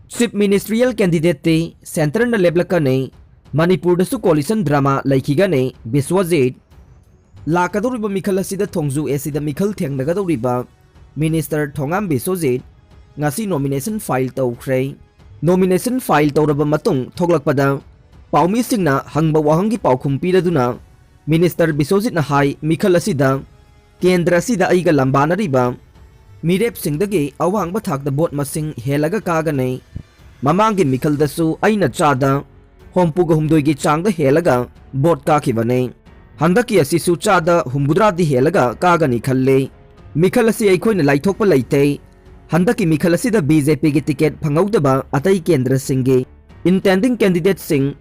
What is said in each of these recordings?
Chief Ministerial candidate te Center na Leplakkani Manipur da su coalition drama Leikhigani Biswajit Lakadoriba Mikhal asida Thongju asida Mikhal Thengnagadoriba Minister Thongam Biswajit ngasi nomination file tawkhre nomination file tawraba matung thoglakpada paumi singna hangba wahangi paukhum piraduna Minister Biswajit na hai Mikhal asida Kendra sida aiga lambanariba Mirep singdagi awangba thakda bot masing helaga kaganai Mamangi Mikhal dasu aina chada hompuga humdoigi changda helaga bot kakhibane handaki asisu chada humbudradi helaga kagani khalle Mikhal asi aikhoina laithokpa laite handaki Mikhal asida BJP gi ticket phangawdaba atai kendra singge intending candidate sing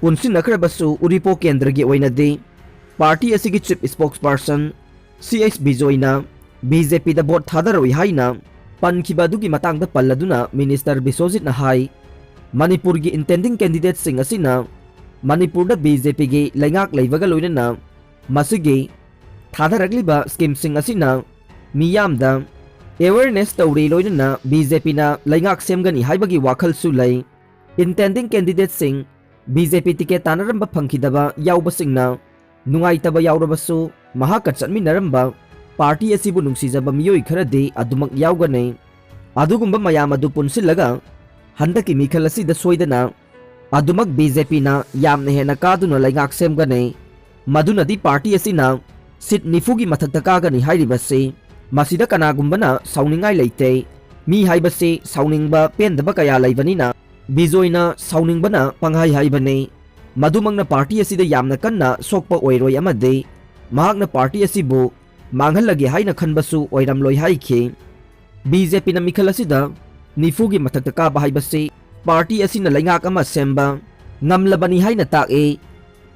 punsin nakhrabasu uripo kendra gi oinadi party asigi chief spokesperson CH Bijoyna BJP da bot thadaroi haina pankhibadugi matangda palladuna Minister Biswajit na hai Manipur gi intending candidate sing asina Manipur da BJP gi laingak leibaga loinana masigi thadaragliba scheme sing asina miyamda awareness tawri loinana BJP na laingak semgani haibagi wakhal su lai intending candidate sing BJP ticket tanaramba phangkhidaba yauba singna nungaitaba yaurabasu mahaka chatminaramba party asibu nungsijaba miyoi kharadi adumak yaugane adugumba mayam adu punsillaga handaki Mikhal asida soidana adumak BJP na yamna hena kaduna laingak semgane madunadi party asina sit nifugi mathakta kagani hairibase masida kanagumbana sauningai leite mi haibase sauningba pendaba kaya leibanina bijoina sauningbana panghai haibane madumangna party asida yamna kanna sokpa oiroi amade mahakna party asibu manghallagi haina khanbasu oiramloi haikhe BJP na Mikhal asida nifugi mathakta ka bahaibase party asina laingak ama semba ngamlabani haina tae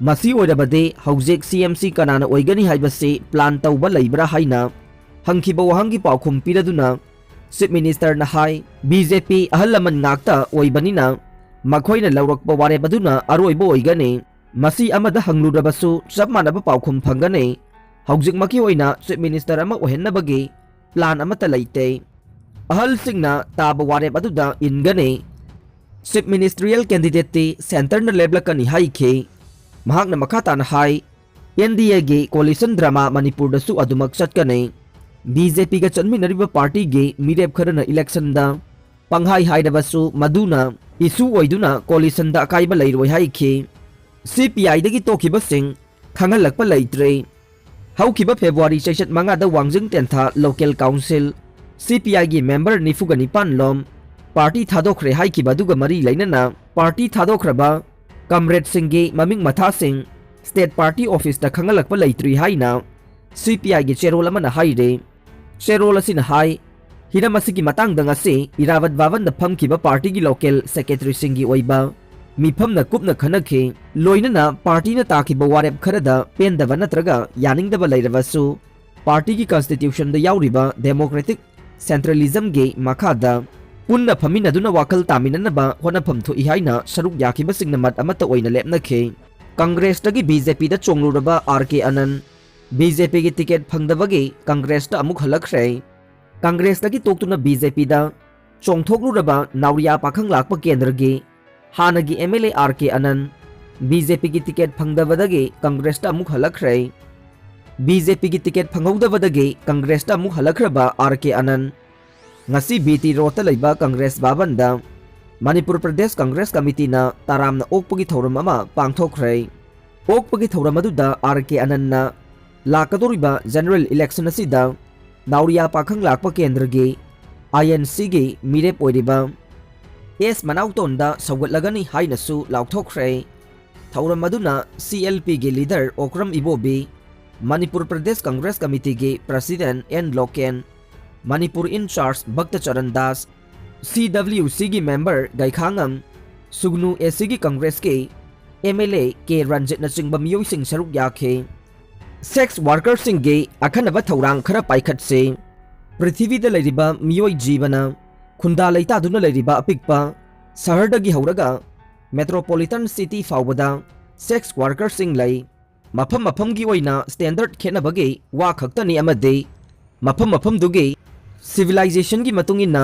masi oirabade haujek CMC kanana oigani haibase plan tawba leibra haina hangkhiba wahangi paukhum piraduna Chief Minister na hai BJP ahalaman ngakta oibanina makhoina lawrakpa ware baduna aroibo oigani masi amada hanglurabasu chapmanaba paukhum phangane haujik maki oina Chief Minister ama ohennabagi plan amata leite ahal singna taba ware baduda ingane Chief Ministerial candidate ti Center na Leplakkani haikhe mahakna makhata na hai NDA gi coalition drama Manipur da su adumak chatkane BJP ga chanminariba party gi mirep kharana election da panghai haidabasu maduna isu oiduna coalition da akaiba leiroi haikhe CPI dagi tokhiba sing khangalakpa leitre haukiba February chaisat manga da wangjing tentha local council CPI gi member nifugani panlom party thadokre haikiba duga mari leinana party thadokraba comrade singgi maming matha sing state party office da khangalakpa leitri haina CPI gi cherol amana haire cherol asina hai hiramasigi matang da ngase iravat bavan da phamkiba party gi local secretary singgi oiba mifamna kupna khanakhe loinana party na takiba warep kharada pendaba natraga yaningdaba leirabasu party gi constitution da yauriba democratic centralism ge makhada punna phaminaduna wakal taminanaba honafam tho ihaina saruk yakiba singnamat amata oina lepnakhe Congress tagi BJP da chongluraba RK Anand BJP gi ticket phangdabagi Congress da amuk halakhre Congress tagi toktuna BJP da chongthokluraba Nauriya pakhang lakpa kendra gi Hanagi MLA RK Anand BJP gi ticket phangdabadagi Congress ta amuk halakhre BJP gi ticket phangawdabadagi Congress ta amuk halakhraba RK Anand ngasi BT rota leiba Congress babanda Manipur Pradesh Congress Committee na taramna okpagi thoram ama pangthokre okpagi thoram aduda RK Anand na lakadoriba general election asida Nauriya pakhang lakpa kendra gi INC gi mirep oiriba Es manautonda sawgatlagani hainasu laukthokre thauram maduna CLP ge leader Okram Ibobi Manipur Pradesh Congress Committee ge president N Loken Manipur in charge Bhakta Charan Das CWC gi member Gaikhangam Sugnu SC gi Congress ke MLA ke Ranjit na chingba miyoi sing saruk yakhe sex worker sing ge akhanaba thaurang khara paikhatse prithvi da leiriba miyoi jibana khunda leita duna leiriba apikpa sahardagi hauraga metropolitan city faubada sex worker sing lei mafam gi oina standard khenabagi wa khaktani amade mafam dugi civilization gi matungina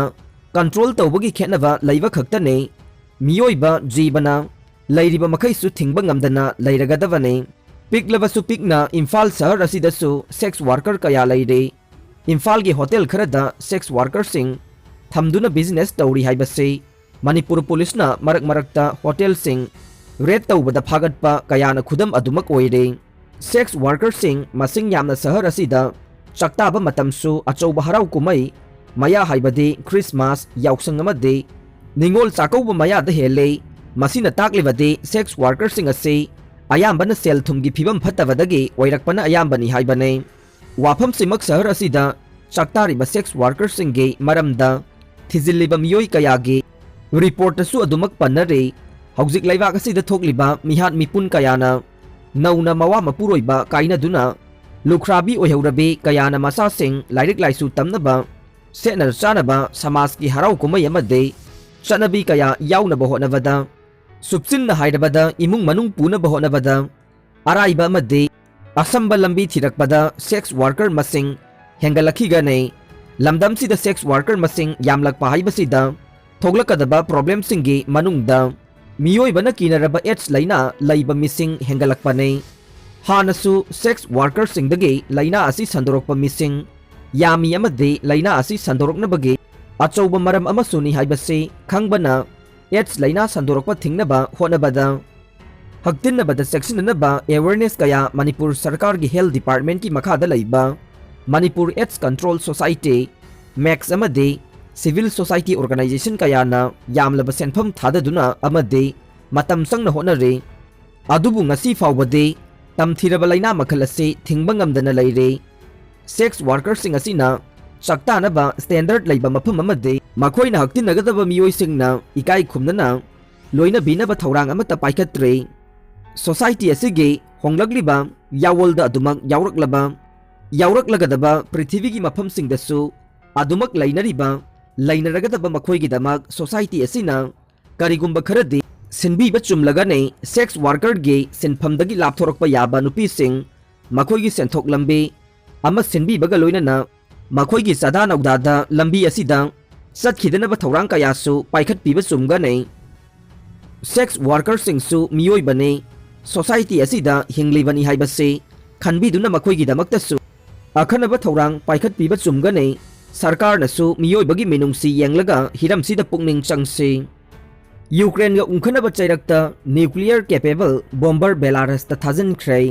control तौबगी खेनबा लैबा खक्तने मियोइबा जीवना लैरिबा मखैसु थिंगबा ngamdana लैरगदबने पिकलबसु पिकना इम्फाल शहर असिदसु sex worker कया लैरे इम्फाल की होटल खरदा सेक्स वर्कर सिंह थमदुना बिजनेस तौरी हाइबसे मणिपुर पुलिसना मरक मरकता होटल सिंह रेड तौबदा फागतपा कयाना खुदम अदुमक ओइरे सेक्स वर्कर सिंह मसिंग यामना शहर असिदा चक्ताबा मतमसु अचौबा हराउ कुमै मया हाइबदे क्रिसमस याउसंग अमदे निंगोल चाकौबा मयादा हेले मसिना ताकलिबदे सेक्स वर्कर सिंह असे अयाम्बना सेल थुमगी फिबम फत्तबदगे ओइरकपना अयाम्बनी हाइबने वाफम सिमक शहर असिदा चक्तारिबा सेक्स वर्कर सिंगे मरमदा थिजिल्लिबा मियोई कयागे रिपोर्टसु अदुमक पन्नरे हौजिक लैबाक असिदा थोकलिबा मिहात मिपुन कयाना नौना मवा मपुरोइबा काइनादुना लुखराबी ओइहौरबे कयाना मसासिंग लाइरिक लाइसु तमनबा सेनर चानबा समाज की हराउ कुमै अमदे चनबी कया याउनबा होनबदा सुपसिन हाइरबदा इमुंग मनुंग पुनबा होनबदा अराइबा अमदे असंबा लंबी थिरकपदा सेक्स वर्कर मसिंग हेंगलखिगने लमदमसिदा सेक्स वर्कर मसिंग यामलकपा हाइबसिदा थोगलकदबा प्रॉब्लम सिंगी मनुंगदा मियोइबना किनरबा एड्स लैना लैबा मिसिंग हेंगलकपने हानसु सेक्स वर्कर सिंगदगे लैना असि संदोरकपा मिसिंग यामी अमदे लैना असि संदोरकनबगे अचौबा मरम अमसुनी हाइबसे खंगबना एड्स लैना संदोरकपा थिंगनबा होनबदा हक्तिनबदा सेक्शननबा अवेयरनेस कया मणिपुर सरकार की हेल्थ डिपार्टमेंट की मखादा लैबा Manipur AIDS control society MACS अमदे सिविल सोसाइटी ऑर्गेनाइजेशन कयाना यामलबा सेनफम थाददुना अमदे मतम संगना होनरे अदुबु ngasi फावबदे तमथिरबा लैना मखल असे थिंगबा ngamdana लैरे सेक्स वर्कर सिंग असिना चक्तानबा स्टैंडर्ड लैबा मफम अमदे मखोइना हक्तिनगदबा मियोइसिंगना इकाई खुमदना लोइना बिनबा थौरांग अमता पाइखत्रे सोसाइटी असिगे होंगलगलिबा यावोलदा अदुमक यावरकलगदबा पृथ्वी की मफम सिंगदसु अदुमक लैनरिबा लैनरगदबा मखोइगिदमक सोसाइटी असिना करिगुंबा खरदि सिनबीबा चुमलगने सेक्स वर्कर गे सिनफमदगी लापथोरकपा याबा नुपीसिंग मखोइगी सेंथोक लंबे अमा सिनबीबगा लोइनना मखोइगी सदा नौदादा लंबी असिदा सतखिदनबा थौरांग कयासु पाइखतपीबा चुमगने सेक्स वर्कर सिंगसु मियोइबने सोसाइटी असिदा हिंगलिबनी हाइबसे खनबीदुना मखोइगिदमक्तसु अखनबा थौरांग पाइखतपीबा चुमगने सरकारनसु मियोइबगी मिनुंगसी येंगलगा हिरमसिदा पुकनिंग चंगसे यूक्रेन गा उंखनबा चैरक्ता न्यूक्लियर कैपेबल बॉम्बर बेलारस थाजनख्रे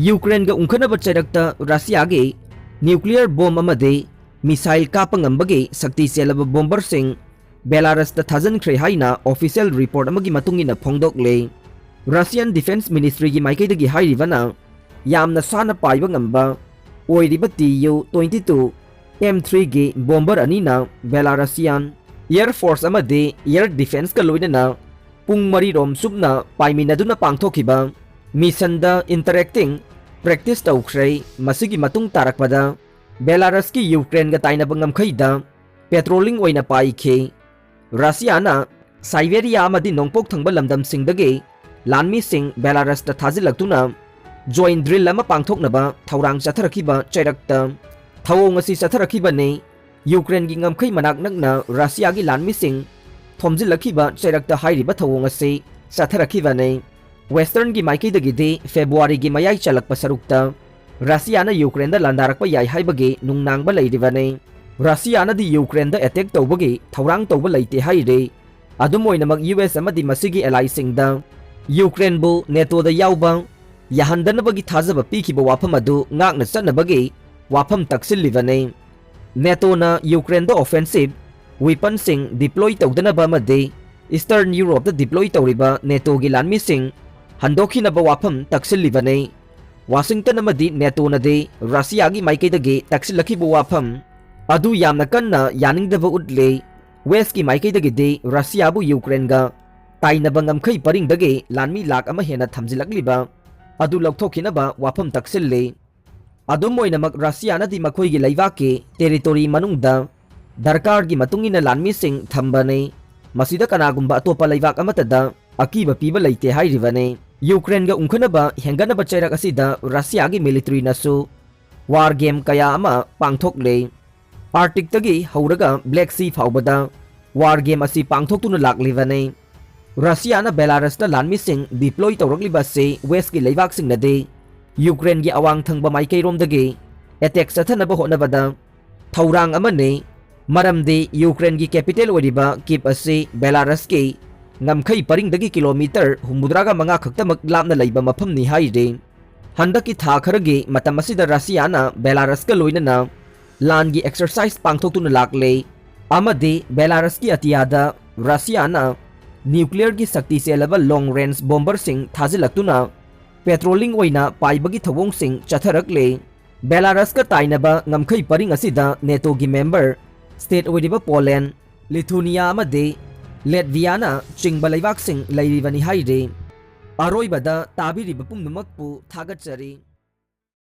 यूक्रेन गा उंखनबा चैरक्ता रशिया गे न्यूक्लियर बॉम्ब अमदे मिसाइल कापंगंबगे शक्ति सेलब बॉम्बर सिंह बेलारस थाजनख्रे हाइना ऑफिशियल रिपोर्ट अमगी मतुंगिना फोंदोकले रशियन डिफेंस मिनिस्ट्री की माइकैदगी हाइरिबना यामना साना पाइबा ngamba ओइरिबा TU-22 M3 गे बॉम्बर अनीना बेलारसियन एयर फोर्स अमदे एयर डिफेंस का लोइनना पुंग मरी रोम सुबना पाइमिनदुना पांगथोखिबा मिशनदा इंटरैक्टिंग प्रैक्टिस तौख्रे मसिगी मतुंग तारकपदा बेलारस की यूक्रेन गा ताइनबा ngamkhaiदा पेट्रोलिंग ओइना पाइखे रशियाना साइबेरिया अमदि नोंपोक थंगबा लमदम सिंगदगे लानमी सिंह बेलारस थाजिलक्तुना जॉइंट ड्रिल अमा पांगथोकनबा थौरांग चथरखिबा चैरक्ता थवोंग असि चथरखिबने यूक्रेन की ngамखै मनाक नकना रशिया की लानमी सिंह थोमजिलखिबा चैरक्ता हाइरिबा थवोंग असि चथरखिबने वेस्टर्न की माइकैदगिदे फेब्रुआरी की मयाई चलकपा सरुक्ता रशियाना यूक्रेन लांदारकपा याई हाइबगे नुंगनांगबा लैरिबने रशियाना दी यूक्रेन अटैक तौबगे थौरांग तौबा लैते हाइरे अदुम ओइनमक यूएस अमदि मसिगी एलाइसिंगदा यूक्रेन बु नेटो दा याउबा याहंदनबगी थाजबा पीखिबा वाफम अदु ngakna चनबगे वाफम तक्सिलिबने नेटोना यूक्रेन दा ऑफेंसिव वेपन सिंग डिप्लॉय तौदनबा मदे ईस्टर्न यूरोप दा डिप्लॉय तौरिबा नेटो गी लानमी सिंग हंदोखिनबा वाफम तक्सिलिबने वाशिंगटन अमदि नेटोना दे रशिया गी माइकैदगे तक्सिलखिबा वाफम अदु यामना कन्ना यानिंगदबा उडले वेस्ट की माइकैदगिदे रशियाबु यूक्रेन गा ताइनबा ngамखै परिंगदगे लानमी लाख अमा हेना थमजिलक्लिबा अदु लौथोखिनबा वाफम तक्सिल्ले अदुम ओइनमक रशियाना दी मखोइगी लैबाके टेरिटोरी मनुंगदा दरकार की मतुंगिना लानमी सिंह थंबने मसिदा कनागुंबा अतोपा लैबाक अमतदा अकीबा पीबा लैते हाइरिबने यूक्रेन गा उंखनबा हेंगनबा चैरक असिदा रशिया की मिलिटरी नसु वार गेम कया अमा पांगथोकले आर्टिक तगी हौरगा ब्लैक सी फाउबदा war game asi pangthoktuna laklibani Russia na Belarus na lanmising deploy tawragliba se west ki leibak sing na de Ukraine gi awang thangba maikay romdagi attack sathanaba honabada thaurang amane maramde Ukraine gi capital wadiba Kiev ase Belarus ki ngamkhai paringdagi kilometer humudraga manga khaktamak lapna leiba mafam ni haide handaki tha kharagi matam asida Russia na Belarus ka loinana lan gi exercise pangthoktuna lakle amade Belarus ki atiyada Russia na nuclear gi sakti se level long range bomber sing thajilaktuna petrolling oina paibagi thawong sing chatharakle Belarus ka tainaba ngamkhai paring asida NATO gi member state oidiba Poland Lithuania amade Latvia na chingba leibak sing leiribani haide aroibada tabiriba pumnamakpu thagatchari